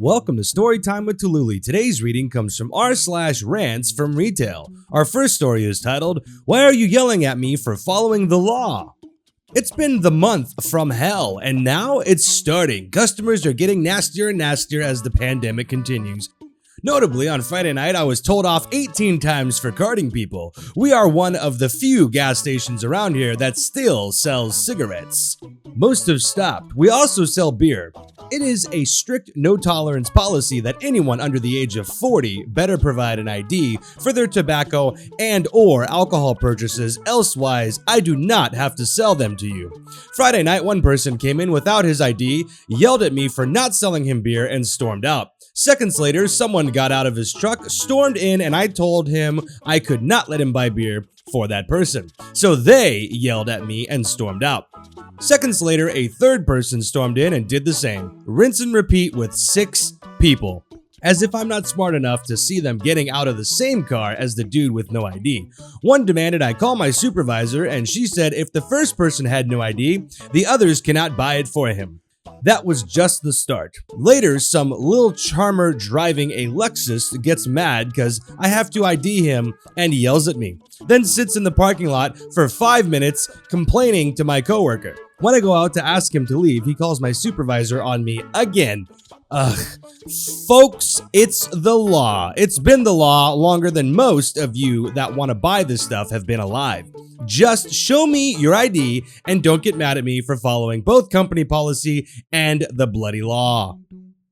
Welcome to Storytime with Tallulah. Today's reading comes from r/RantsFromRetail. Our first story is titled, "Why Are You Yelling at Me for Following the Law?" It's been the month from hell, and now it's starting. Customers are getting nastier and nastier as the pandemic continues. Notably, on Friday night, I was told off 18 times for carding people. We are one of the few gas stations around here that still sells cigarettes. Most have stopped. We also sell beer. It is a strict no-tolerance policy that anyone under the age of 40 better provide an ID for their tobacco and/or alcohol purchases, elsewise I do not have to sell them to you. Friday night, one person came in without his ID, yelled at me for not selling him beer, and stormed out. Seconds later, someone got out of his truck, stormed in, and I told him I could not let him buy beer for that person. So they yelled at me and stormed out. Seconds later, a third person stormed in and did the same. Rinse and repeat with 6 people. As if I'm not smart enough to see them getting out of the same car as the dude with no ID. One demanded I call my supervisor, and she said if the first person had no ID, the others cannot buy it for him. That was just the start. Later, some little charmer driving a Lexus gets mad because I have to ID him and yells at me. Then sits in the parking lot for 5 minutes complaining to my coworker. When I go out to ask him to leave, he calls my supervisor on me again. Ugh. Folks, it's the law. It's been the law longer than most of you that want to buy this stuff have been alive. Just show me your ID and don't get mad at me for following both company policy and the bloody law.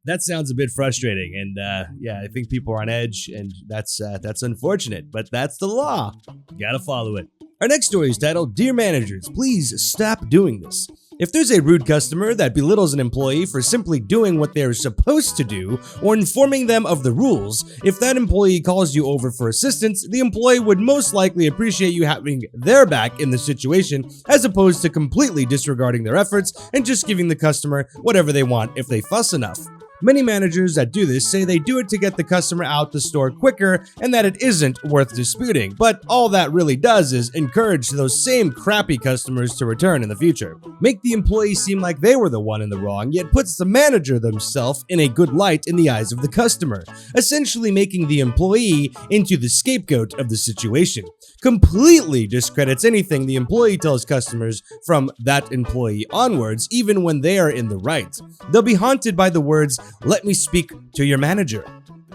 That sounds a bit frustrating, and yeah, I think people are on edge, and that's unfortunate, but that's the law. You gotta follow it. Our next story is titled, "Dear Managers, Please Stop Doing This." If there's a rude customer that belittles an employee for simply doing what they're supposed to do or informing them of the rules, if that employee calls you over for assistance, the employee would most likely appreciate you having their back in the situation as opposed to completely disregarding their efforts and just giving the customer whatever they want if they fuss enough. Many managers that do this say they do it to get the customer out the store quicker and that it isn't worth disputing, but all that really does is encourage those same crappy customers to return in the future. Make the employee seem like they were the one in the wrong, yet puts the manager themselves in a good light in the eyes of the customer, essentially making the employee into the scapegoat of the situation. Completely discredits anything the employee tells customers from that employee onwards, even when they are in the right. They'll be haunted by the words, "Let me speak to your manager."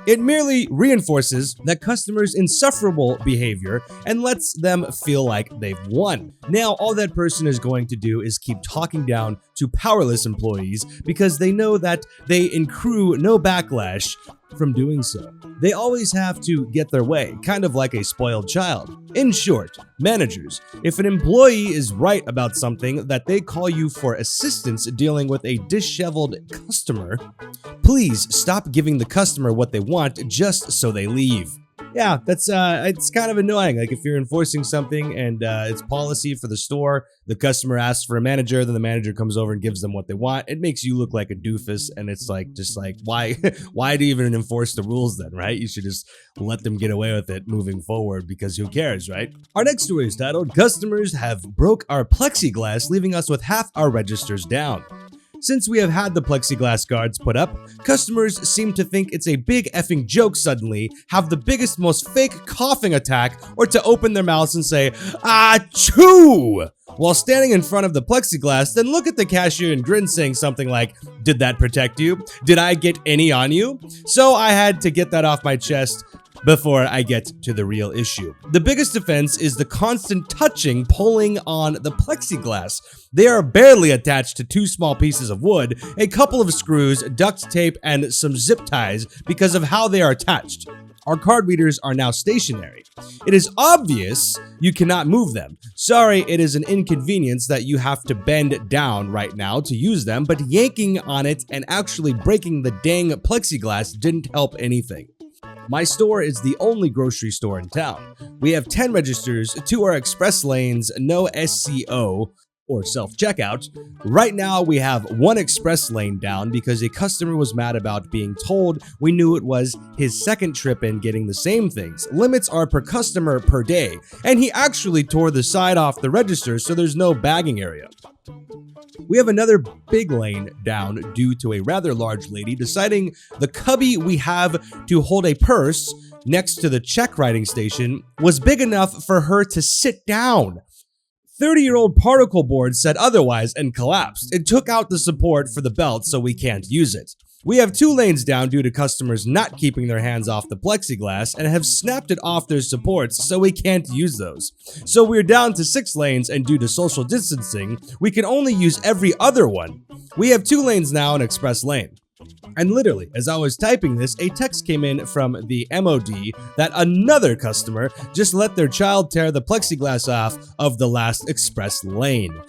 It merely reinforces that customers' insufferable behavior and lets them feel like they've won. Now, all that person is going to do is keep talking down to powerless employees because they know that they accrue no backlash from doing so. They always have to get their way, kind of like a spoiled child. In short, managers, if an employee is right about something that they call you for assistance dealing with a disheveled customer, please stop giving the customer what they want just so they leave. Yeah, that's it's kind of annoying. Like if you're enforcing something and it's policy for the store, the customer asks for a manager, then the manager comes over and gives them what they want. It makes you look like a doofus, and it's like just like why why do you even enforce the rules then, right? You should just let them get away with it moving forward because who cares, right? Our next story is titled, "Customers Have Broke Our Plexiglass, Leaving Us with Half Our Registers Down." Since we have had the plexiglass guards put up, customers seem to think it's a big effing joke suddenly, have the biggest, most fake coughing attack, or to open their mouths and say, "Achoo!" while standing in front of the plexiglass, then look at the cashier and grin saying something like, "Did that protect you? Did I get any on you?" So I had to get that off my chest before I get to the real issue. The biggest offense is the constant touching, pulling on the plexiglass. They are barely attached to 2 small pieces of wood, a couple of screws, duct tape, and some zip ties because of how they are attached. Our card readers are now stationary. It is obvious you cannot move them. Sorry, it is an inconvenience that you have to bend down right now to use them, but yanking on it and actually breaking the dang plexiglass didn't help anything. My store is the only grocery store in town. We have 10 registers, 2 are express lanes, no SCO or self-checkout. Right now we have 1 express lane down because a customer was mad about being told we knew it was his second trip in getting the same things. Limits are per customer per day, and he actually tore the side off the register so there's no bagging area. We have another big lane down due to a rather large lady deciding the cubby we have to hold a purse next to the check writing station was big enough for her to sit down. 30-year-old particle board said otherwise and collapsed. It took out the support for the belt, so we can't use it. We have 2 lanes down due to customers not keeping their hands off the plexiglass and have snapped it off their supports, so we can't use those. So we're down to 6 lanes, and due to social distancing, we can only use every other one. We have 2 lanes now in express lane. And literally, as I was typing this, a text came in from the MOD that another customer just let their child tear the plexiglass off of the last express lane.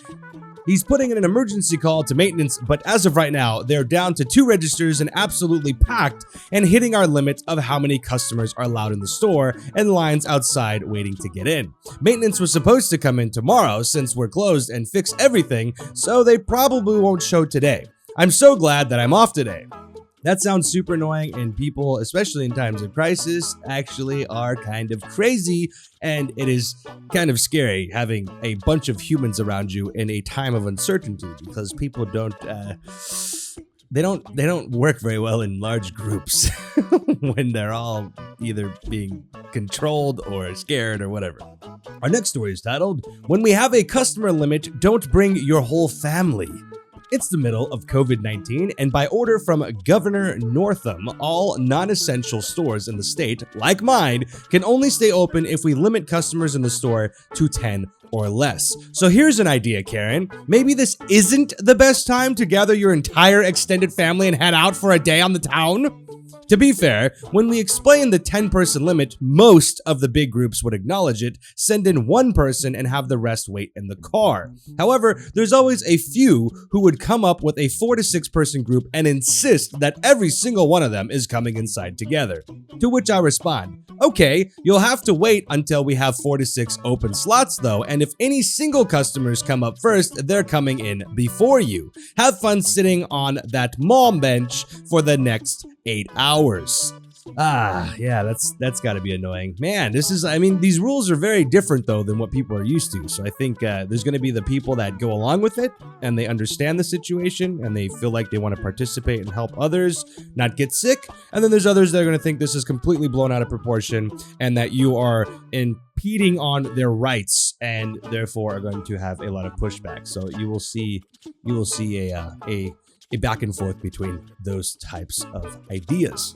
He's putting in an emergency call to maintenance, but as of right now, they're down to 2 registers and absolutely packed and hitting our limit of how many customers are allowed in the store and lines outside waiting to get in. Maintenance was supposed to come in tomorrow since we're closed and fix everything, so they probably won't show today. I'm so glad that I'm off today. That sounds super annoying, and people, especially in times of crisis, actually are kind of crazy, and it is kind of scary having a bunch of humans around you in a time of uncertainty because people don't work very well in large groups when they're all either being controlled or scared or whatever. Our next story is titled, "When we have a customer limit, don't bring your whole family." It's the middle of COVID-19, and by order from Governor Northam, all non-essential stores in the state, like mine, can only stay open if we limit customers in the store to 10 or less. So here's an idea, Karen. Maybe this isn't the best time to gather your entire extended family and head out for a day on the town? To be fair, when we explain the 10-person limit, most of the big groups would acknowledge it, send in 1 person, and have the rest wait in the car. However, there's always a few who would come up with a 4 to 6 person group and insist that every single one of them is coming inside together. To which I respond, okay, you'll have to wait until we have 4 to 6 open slots though, and if any single customers come up first, they're coming in before you. Have fun sitting on that mom bench for the next 8 hours. Yeah, that's got to be annoying. Man, these rules are very different though than what people are used to. So I think there's going to be the people that go along with it and they understand the situation and they feel like they want to participate and help others not get sick. And then there's others that are going to think this is completely blown out of proportion and that you are impeding on their rights and therefore are going to have a lot of pushback. So you will see a back and forth between those types of ideas.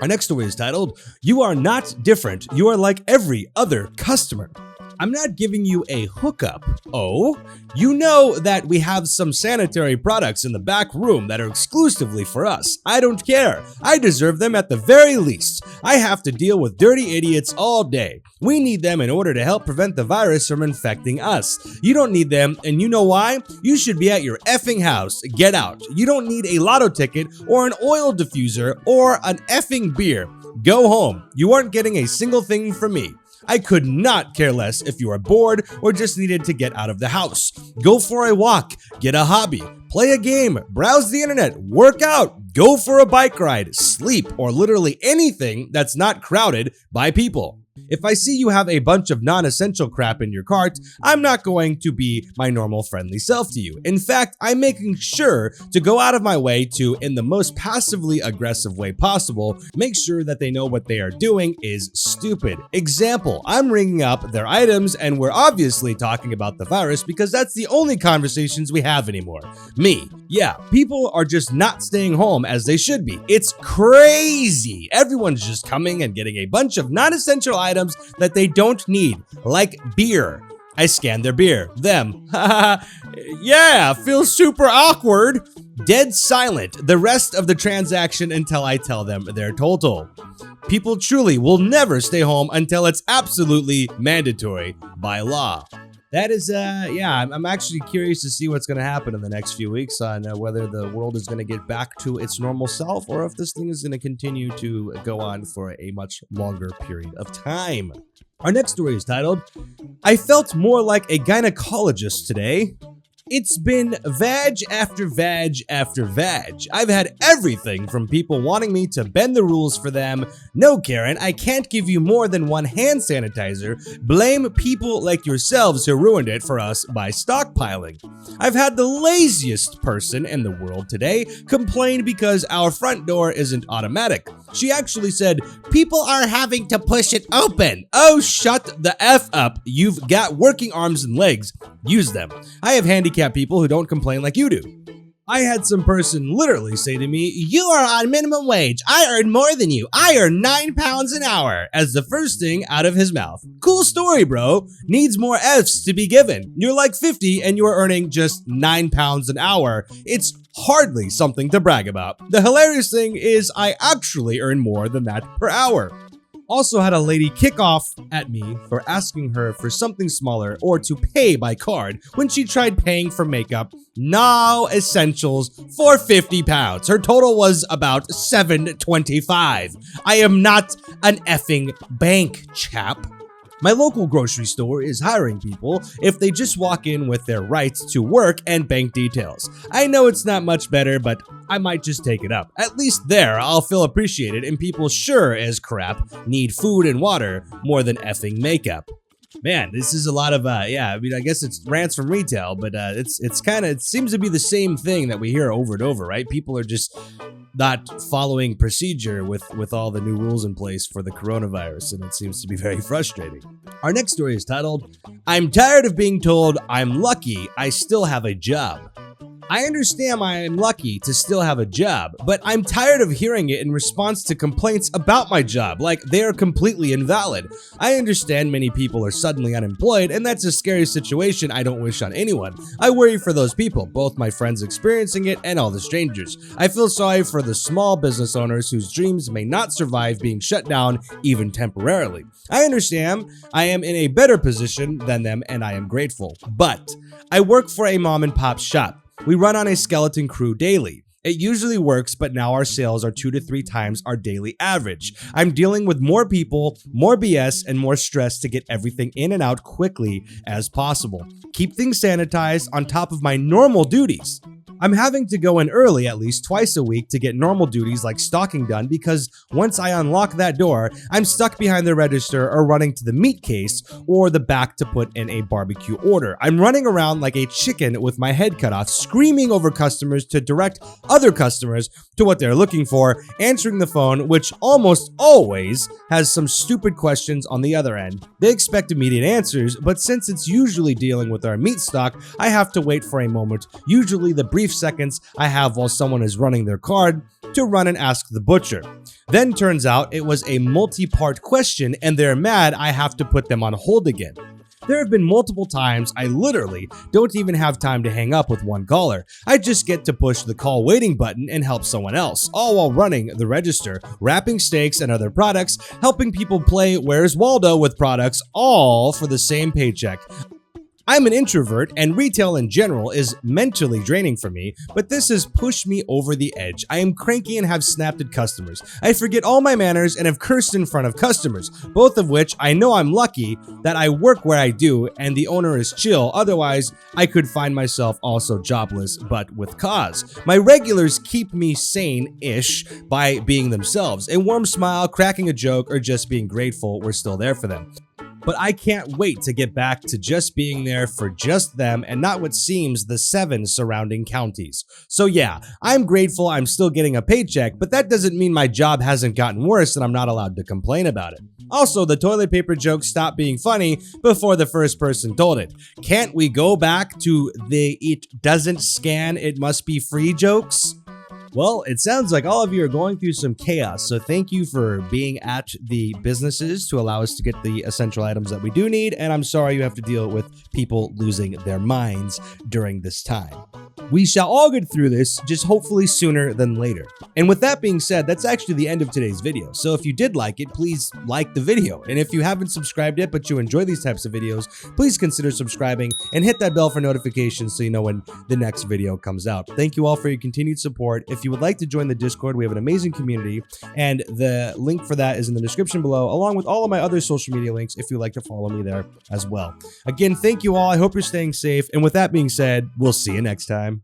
Our next story is titled, "You are not different. You are like every other customer." I'm not giving you a hookup. Oh, you know that we have some sanitary products in the back room that are exclusively for us. I don't care. I deserve them at the very least. I have to deal with dirty idiots all day. We need them in order to help prevent the virus from infecting us. You don't need them, and you know why? You should be at your effing house. Get out. You don't need a lotto ticket or an oil diffuser or an effing beer. Go home. You aren't getting a single thing from me. I could not care less if you are bored or just needed to get out of the house. Go for a walk, get a hobby, play a game, browse the internet, work out, go for a bike ride, sleep, or literally anything that's not crowded by people. If I see you have a bunch of non-essential crap in your cart, I'm not going to be my normal friendly self to you. In fact, I'm making sure to go out of my way to, in the most passively aggressive way possible, make sure that they know what they are doing is stupid. Example, I'm ringing up their items and we're obviously talking about the virus because that's the only conversations we have anymore. Me. Yeah, people are just not staying home as they should be. It's crazy. Everyone's just coming and getting a bunch of non-essential items that they don't need, like beer. I scan their beer. Them. Yeah, feels super awkward. Dead silent the rest of the transaction until I tell them their total. People truly will never stay home until it's absolutely mandatory by law. That is, I'm actually curious to see what's going to happen in the next few weeks on whether the world is going to get back to its normal self or if this thing is going to continue to go on for a much longer period of time. Our next story is titled, "I felt more like a gynecologist today." It's been vag after vag after vag. I've had everything from people wanting me to bend the rules for them. No, Karen, I can't give you more than one hand sanitizer. Blame people like yourselves who ruined it for us by stockpiling. I've had the laziest person in the world today complain because our front door isn't automatic. She actually said, people are having to push it open. Oh, shut the F up. You've got working arms and legs. Use them. I have handicapped people who don't complain like you do. I had some person literally say to me, you are on minimum wage. I earn more than you. I earn £9 an hour, as the first thing out of his mouth. Cool story, bro. Needs more F's to be given. You're like 50 and you're earning just £9 an hour. It's hardly something to brag about. The hilarious thing is I actually earn more than that per hour. Also had a lady kick off at me for asking her for something smaller or to pay by card when she tried paying for makeup, no essentials, for £50. Her total was about $7.25. I am not an effing bank, chap. My local grocery store is hiring people if they just walk in with their rights to work and bank details. I know it's not much better, but I might just take it up. At least there, I'll feel appreciated and people sure as crap need food and water more than effing makeup. Man, this is a lot of, I guess it's rants from retail, but it seems to be the same thing that we hear over and over, right? People are just not following procedure with all the new rules in place for the coronavirus, and it seems to be very frustrating. Our next story is titled, I'm tired of being told I'm lucky I still have a job. I understand I am lucky to still have a job, but I'm tired of hearing it in response to complaints about my job, like they are completely invalid. I understand many people are suddenly unemployed, and that's a scary situation I don't wish on anyone. I worry for those people, both my friends experiencing it and all the strangers. I feel sorry for the small business owners whose dreams may not survive being shut down even temporarily. I understand I am in a better position than them and I am grateful, but I work for a mom and pop shop. We run on a skeleton crew daily. It usually works, but now our sales are 2 to 3 times our daily average. I'm dealing with more people, more BS, and more stress to get everything in and out quickly as possible. Keep things sanitized on top of my normal duties. I'm having to go in early at least twice a week to get normal duties like stocking done because once I unlock that door, I'm stuck behind the register or running to the meat case or the back to put in a barbecue order. I'm running around like a chicken with my head cut off, screaming over customers to direct other customers to what they're looking for, answering the phone, which almost always has some stupid questions on the other end. They expect immediate answers, but since it's usually dealing with our meat stock, I have to wait for a moment, usually the brief seconds I have while someone is running their card, to run and ask the butcher. Then turns out it was a multi-part question and they're mad I have to put them on hold again. There have been multiple times I literally don't even have time to hang up with one caller. I just get to push the call waiting button and help someone else, all while running the register, wrapping steaks and other products, helping people play Where's Waldo with products, all for the same paycheck. I'm an introvert, and retail in general is mentally draining for me, but this has pushed me over the edge. I am cranky and have snapped at customers. I forget all my manners and have cursed in front of customers, both of which I know I'm lucky that I work where I do and the owner is chill, otherwise I could find myself also jobless, but with cause. My regulars keep me sane-ish by being themselves. A warm smile, cracking a joke, or just being grateful we're still there for them. But I can't wait to get back to just being there for just them and not what seems the 7 surrounding counties. So yeah, I'm grateful I'm still getting a paycheck, but that doesn't mean my job hasn't gotten worse and I'm not allowed to complain about it. Also, the toilet paper joke stopped being funny before the first person told it. Can't we go back to the "it doesn't scan, it must be free" jokes? Well, it sounds like all of you are going through some chaos, so thank you for being at the businesses to allow us to get the essential items that we do need, and I'm sorry you have to deal with people losing their minds during this time. We shall all get through this, just hopefully sooner than later. And with that being said, that's actually the end of today's video. So if you did like it, please like the video. And if you haven't subscribed yet, but you enjoy these types of videos, please consider subscribing and hit that bell for notifications so you know when the next video comes out. Thank you all for your continued support. If you would like to join the Discord, we have an amazing community, and the link for that is in the description below, along with all of my other social media links if you'd like to follow me there as well. Again, thank you all. I hope you're staying safe. And with that being said, we'll see you next time.